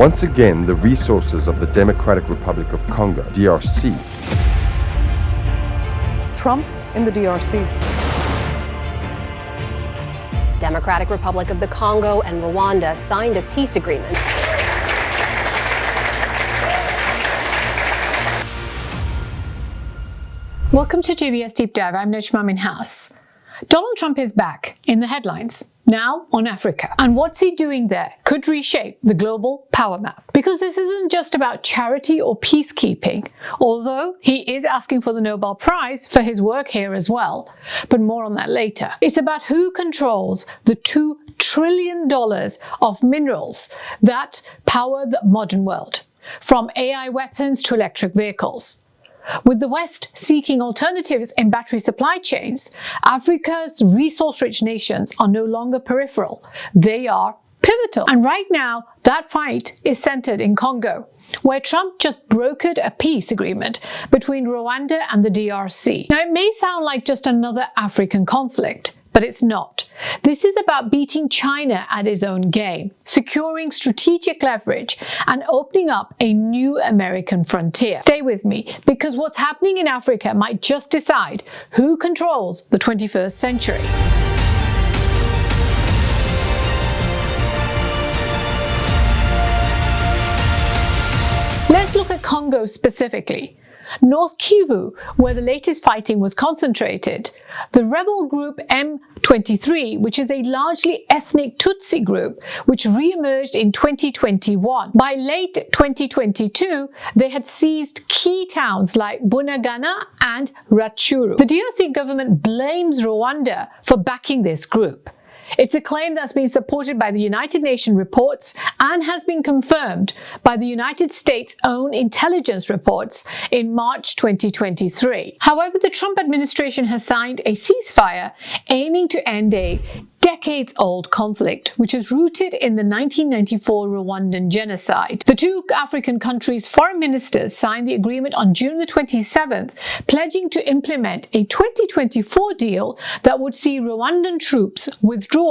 Once again, the resources of the Democratic Republic of Congo, DRC. Trump in the DRC. Democratic Republic of the Congo and Rwanda signed a peace agreement. Welcome to GVS Deep Dive. I'm Najma Minhas. Donald Trump is back in the headlines, now on Africa. And what's he doing there could reshape the global power map. Because this isn't just about charity or peacekeeping, although he is asking for the Nobel Prize for his work here as well. But more on that later. It's about who controls the $2 trillion of minerals that power the modern world, from AI weapons to electric vehicles. With the West seeking alternatives in battery supply chains, Africa's resource-rich nations are no longer peripheral. They are pivotal. And right now, that fight is centered in Congo, where Trump just brokered a peace agreement between Rwanda and the DRC. Now, it may sound like just another African conflict, but it's not. This is about beating China at his own game, securing strategic leverage, and opening up a new American frontier. Stay with me, because what's happening in Africa might just decide who controls the 21st century. Let's look at Congo specifically. North Kivu, where the latest fighting was concentrated, the rebel group M23, which is a largely ethnic Tutsi group, which re-emerged in 2021. By late 2022, they had seized key towns like Bunagana and Rutshuru. The DRC government blames Rwanda for backing this group. It's a claim that's been supported by the United Nations reports and has been confirmed by the United States' own intelligence reports in March 2023. However, the Trump administration has signed a ceasefire aiming to end a decades-old conflict, which is rooted in the 1994 Rwandan genocide. The two African countries' foreign ministers signed the agreement on June the 27th, pledging to implement a 2024 deal that would see Rwandan troops withdraw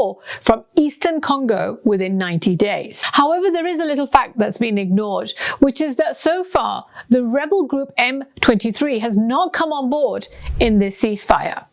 from eastern Congo within 90 days. However, there is a little fact that's been ignored, which is that so far, the rebel group M23 has not come on board in this ceasefire,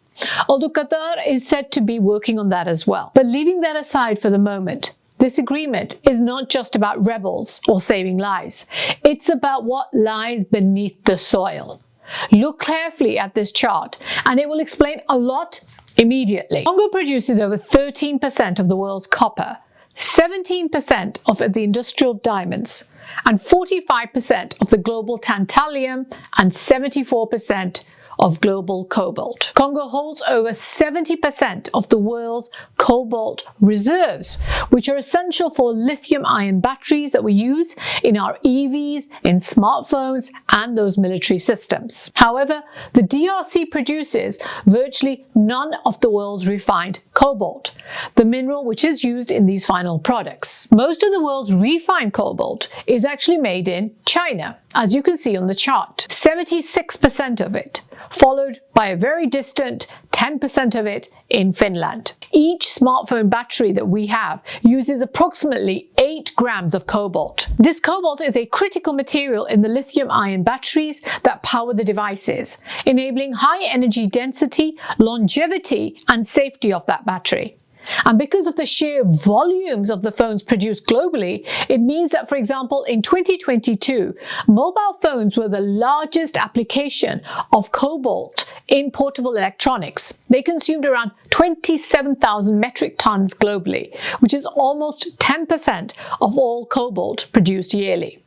although Qatar is said to be working on that as well. But leaving that aside for the moment, this agreement is not just about rebels or saving lives. It's about what lies beneath the soil. Look carefully at this chart, and it will explain a lot immediately. Congo produces over 13% of the world's copper, 17% of the industrial diamonds, and 45% of the global tantalum, and 74% of global cobalt. Congo holds over 70% of the world's cobalt reserves, which are essential for lithium-ion batteries that we use in our EVs, in smartphones, and those military systems. However, the DRC produces virtually none of the world's refined cobalt, the mineral which is used in these final products. Most of the world's refined cobalt is actually made in China, as you can see on the chart. 76% of it, followed by a very distant 10% of it in Finland. Each smartphone battery that we have uses approximately 8 grams of cobalt. This cobalt is a critical material in the lithium-ion batteries that power the devices, enabling high energy density, longevity, and safety of that battery. And because of the sheer volumes of the phones produced globally, it means that, for example, in 2022, mobile phones were the largest application of cobalt in portable electronics. They consumed around 27,000 metric tons globally, which is almost 10% of all cobalt produced yearly.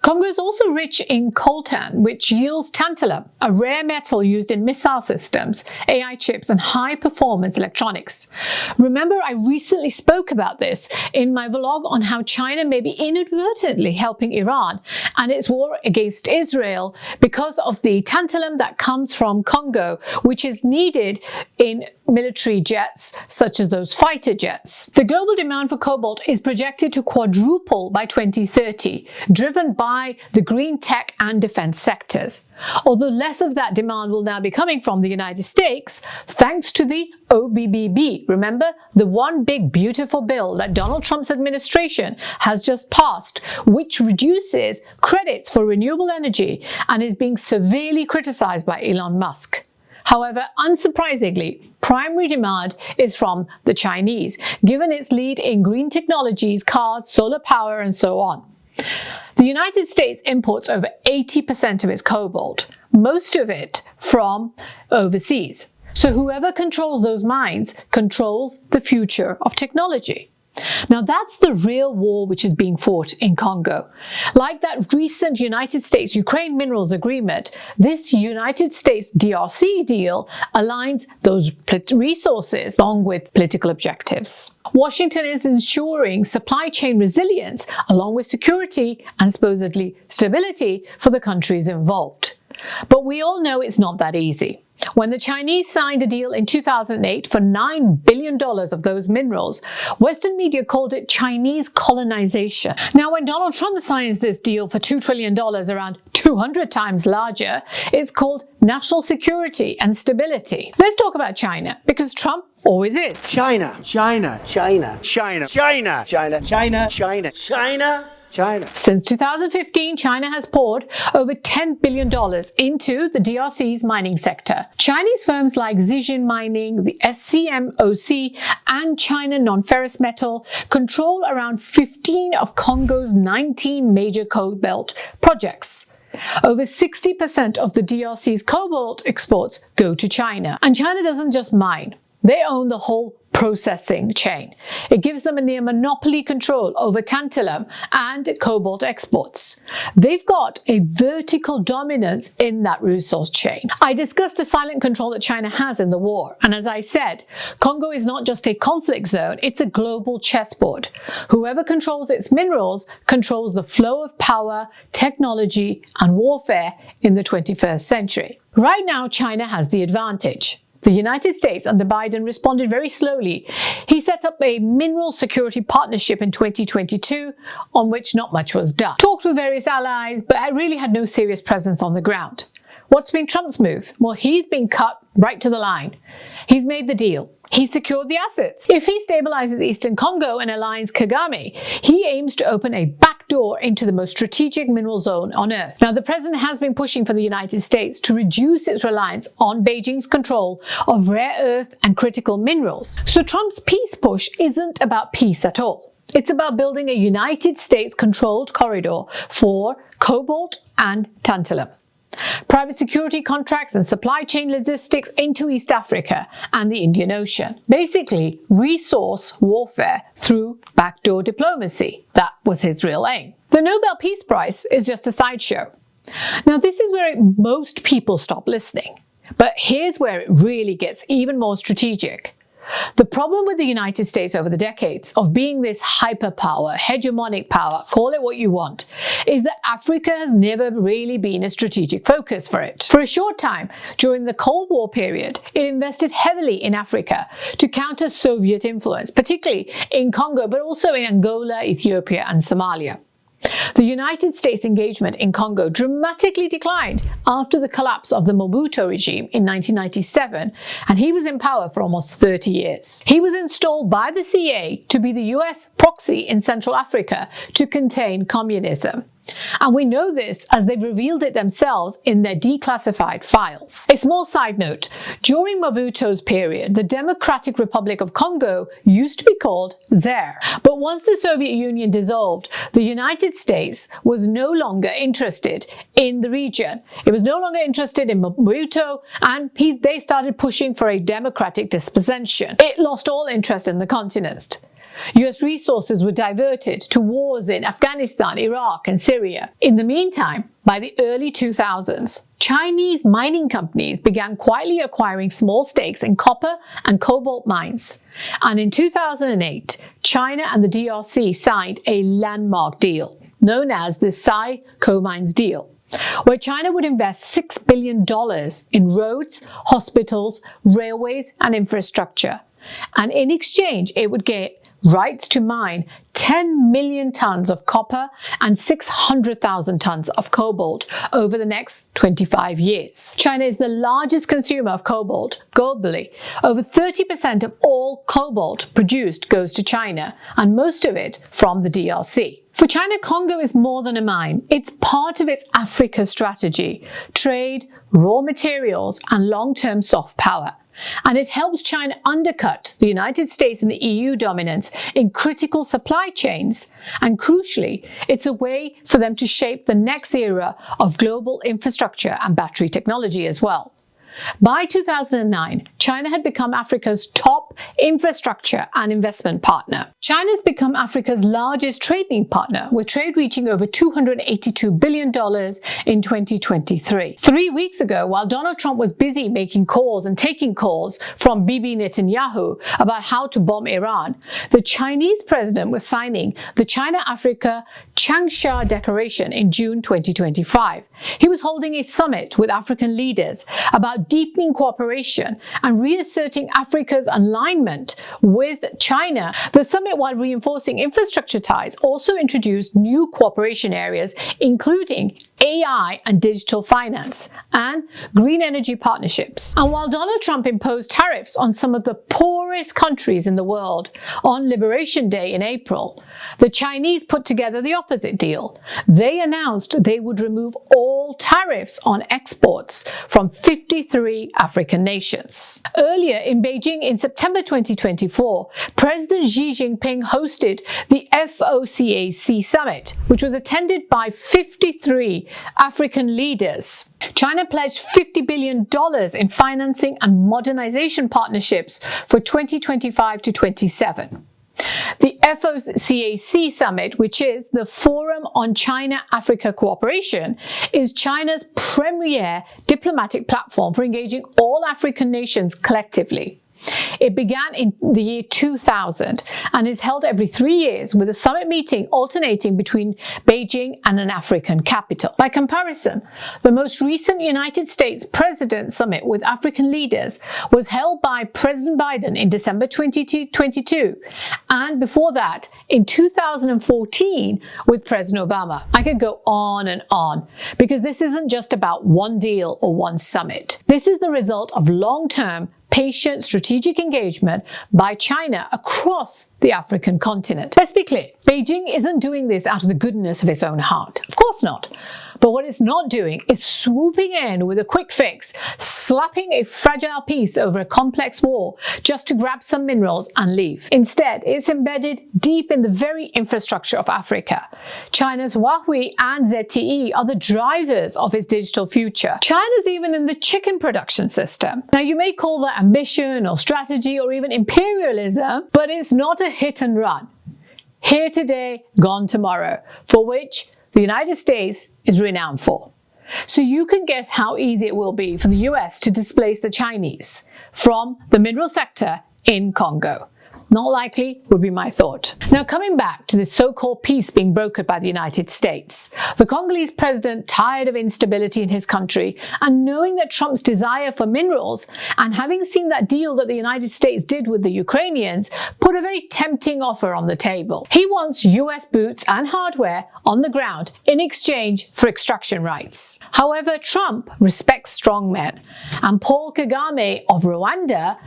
Congo is also rich in coltan, which yields tantalum, a rare metal used in missile systems, AI chips, and high-performance electronics. Remember, I recently spoke about this in my vlog on how China may be inadvertently helping Iran and its war against Israel because of the tantalum that comes from Congo, which is needed in military jets such as those fighter jets. The global demand for cobalt is projected to quadruple by 2030, driven driven by the green tech and defense sectors. Although less of that demand will now be coming from the United States, thanks to the OBBB. Remember, the one big beautiful bill that Donald Trump's administration has just passed, which reduces credits for renewable energy and is being severely criticized by Elon Musk. However, unsurprisingly, primary demand is from the Chinese, given its lead in green technologies, cars, solar power, and so on. The United States imports over 80% of its cobalt, most of it from overseas. So whoever controls those mines controls the future of technology. Now that's the real war which is being fought in Congo. Like that recent United States-Ukraine minerals agreement, this United States DRC deal aligns those resources along with political objectives. Washington is ensuring supply chain resilience along with security and supposedly stability for the countries involved. But we all know it's not that easy. When the Chinese signed a deal in 2008 for $9 billion of those minerals, Western media called it Chinese colonization. Now, when Donald Trump signs this deal for $2 trillion, around 200 times larger, it's called national security and stability. Let's talk about China, because Trump always is. China, China, China, China, China, China, China, China, China. China. Since 2015, China has poured over $10 billion into the DRC's mining sector. Chinese firms like Zijin Mining, the SCMOC, and China Non-Ferrous Metal control around 15 of Congo's 19 major cobalt projects. Over 60% of the DRC's cobalt exports go to China. And China doesn't just mine. They own the whole processing chain. It gives them a near monopoly control over tantalum and cobalt exports. They've got a vertical dominance in that resource chain. I discussed the silent control that China has in the war, and as I said, Congo is not just a conflict zone, it's a global chessboard. Whoever controls its minerals controls the flow of power, technology, and warfare in the 21st century. Right now, China has the advantage. The United States under Biden responded very slowly. He set up a mineral security partnership in 2022 on which not much was done. Talked with various allies, but really had no serious presence on the ground. What's been Trump's move? Well, he's been cut right to the line. He's made the deal. He secured the assets. If he stabilizes Eastern Congo and aligns Kagame, he aims to open a backdoor into the most strategic mineral zone on Earth. Now, the president has been pushing for the United States to reduce its reliance on Beijing's control of rare earth and critical minerals. So Trump's peace push isn't about peace at all. It's about building a United States-controlled corridor for cobalt and tantalum. Private security contracts and supply chain logistics into East Africa and the Indian Ocean. Basically, resource warfare through backdoor diplomacy. That was his real aim. The Nobel Peace Prize is just a sideshow. Now, this is where most people stop listening. But here's where it really gets even more strategic. The problem with the United States over the decades of being this hyperpower, hegemonic power, call it what you want, is that Africa has never really been a strategic focus for it. For a short time, during the Cold War period, it invested heavily in Africa to counter Soviet influence, particularly in Congo, but also in Angola, Ethiopia, and Somalia. The United States engagement in Congo dramatically declined after the collapse of the Mobutu regime in 1997, and he was in power for almost 30 years. He was installed by the CIA to be the US proxy in Central Africa to contain communism. And we know this as they've revealed it themselves in their declassified files. A small side note, during Mobutu's period, the Democratic Republic of Congo used to be called Zaire. But once the Soviet Union dissolved, the United States was no longer interested in the region. It was no longer interested in Mobutu, and they started pushing for a democratic dispossession. It lost all interest in the continent. US resources were diverted to wars in Afghanistan, Iraq, and Syria. In the meantime, by the early 2000s, Chinese mining companies began quietly acquiring small stakes in copper and cobalt mines. And in 2008, China and the DRC signed a landmark deal, known as the Sai-Comines deal, where China would invest $6 billion in roads, hospitals, railways, and infrastructure. And in exchange, it would get rights to mine 10 million tons of copper and 600,000 tons of cobalt over the next 25 years. China is the largest consumer of cobalt globally. Over 30% of all cobalt produced goes to China, and most of it from the DRC. For China, Congo is more than a mine. It's part of its Africa strategy: trade, raw materials, and long-term soft power. And it helps China undercut the United States and the EU dominance in critical supply chains. And crucially, it's a way for them to shape the next era of global infrastructure and battery technology as well. By 2009, China had become Africa's top infrastructure and investment partner. China's become Africa's largest trading partner, with trade reaching over $282 billion in 2023. 3 weeks ago, while Donald Trump was busy making calls and taking calls from Bibi Netanyahu about how to bomb Iran, the Chinese president was signing the China-Africa Changsha Declaration in June 2025. He was holding a summit with African leaders about deepening cooperation and reasserting Africa's alignment with China. The summit, while reinforcing infrastructure ties, also introduced new cooperation areas, including AI and digital finance and green energy partnerships. And while Donald Trump imposed tariffs on some of the poorest countries in the world on Liberation Day in April, the Chinese put together the opposite deal. They announced they would remove all tariffs on exports from 53 African nations. Earlier in Beijing in September 2024, President Xi Jinping hosted the FOCAC summit, which was attended by 53 African leaders. China pledged $50 billion in financing and modernization partnerships for 2025 to 27. The FOCAC summit, which is the Forum on China-Africa Cooperation, is China's premier diplomatic platform for engaging all African nations collectively. It began in the year 2000 and is held every 3 years, with a summit meeting alternating between Beijing and an African capital. By comparison, the most recent United States President Summit with African leaders was held by President Biden in December 2022, and before that in 2014 with President Obama. I could go on and on, because this isn't just about one deal or one summit. This is the result of long-term, patient strategic engagement by China across the African continent. Let's be clear, Beijing isn't doing this out of the goodness of its own heart. Of course not. But what it's not doing is swooping in with a quick fix, slapping a fragile piece over a complex wall just to grab some minerals and leave. Instead, it's embedded deep in the very infrastructure of Africa. China's Huawei and ZTE are the drivers of its digital future. China's even in the chicken production system. Now, you may call that ambition or strategy or even imperialism, but it's not a hit and run. Here today, gone tomorrow, for which the United States is renowned for. So you can guess how easy it will be for the US to displace the Chinese from the mineral sector in Congo. Not likely would be my thought. Now, coming back to this so-called peace being brokered by the United States, the Congolese president, tired of instability in his country and knowing that Trump's desire for minerals, and having seen that deal that the United States did with the Ukrainians, put a very tempting offer on the table. He wants US boots and hardware on the ground in exchange for extraction rights. However, Trump respects strongmen, and Paul Kagame of Rwanda,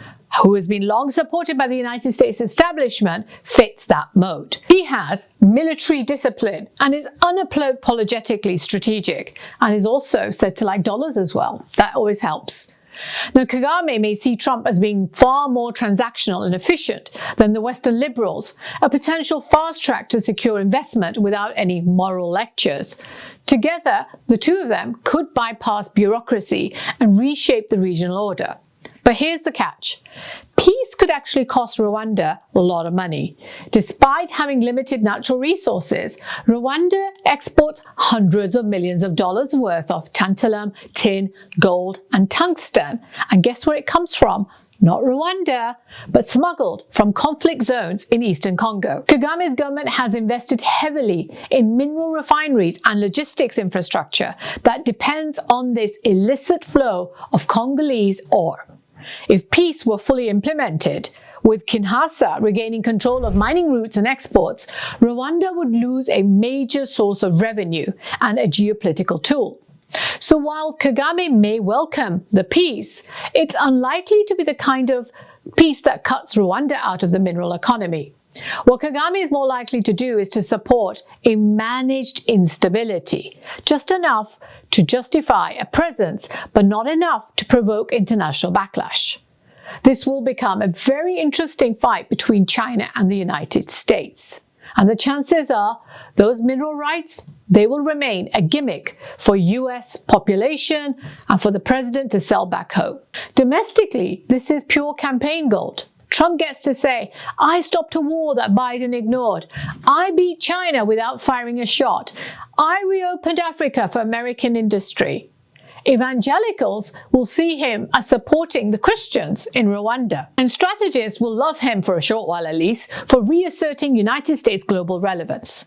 who has been long supported by the United States establishment, fits that mode. He has military discipline and is unapologetically strategic, and is also said to like dollars as well. That always helps. Now, Kagame may see Trump as being far more transactional and efficient than the Western liberals, a potential fast track to secure investment without any moral lectures. Together, the two of them could bypass bureaucracy and reshape the regional order. But here's the catch. Peace could actually cost Rwanda a lot of money. Despite having limited natural resources, Rwanda exports hundreds of millions of dollars worth of tantalum, tin, gold, and tungsten. And guess where it comes from? Not Rwanda, but smuggled from conflict zones in eastern Congo. Kagame's government has invested heavily in mineral refineries and logistics infrastructure that depends on this illicit flow of Congolese ore. If peace were fully implemented, with Kinshasa regaining control of mining routes and exports, Rwanda would lose a major source of revenue and a geopolitical tool. So while Kagame may welcome the peace, it's unlikely to be the kind of peace that cuts Rwanda out of the mineral economy. What Kagame is more likely to do is to support a managed instability, just enough to justify a presence, but not enough to provoke international backlash. This will become a very interesting fight between China and the United States. And the chances are those mineral rights, they will remain a gimmick for US population and for the president to sell back home. Domestically, this is pure campaign gold. Trump gets to say, I stopped a war that Biden ignored. I beat China without firing a shot. I reopened Africa for American industry. Evangelicals will see him as supporting the Christians in Rwanda. And strategists will love him for a short while at least for reasserting United States global relevance.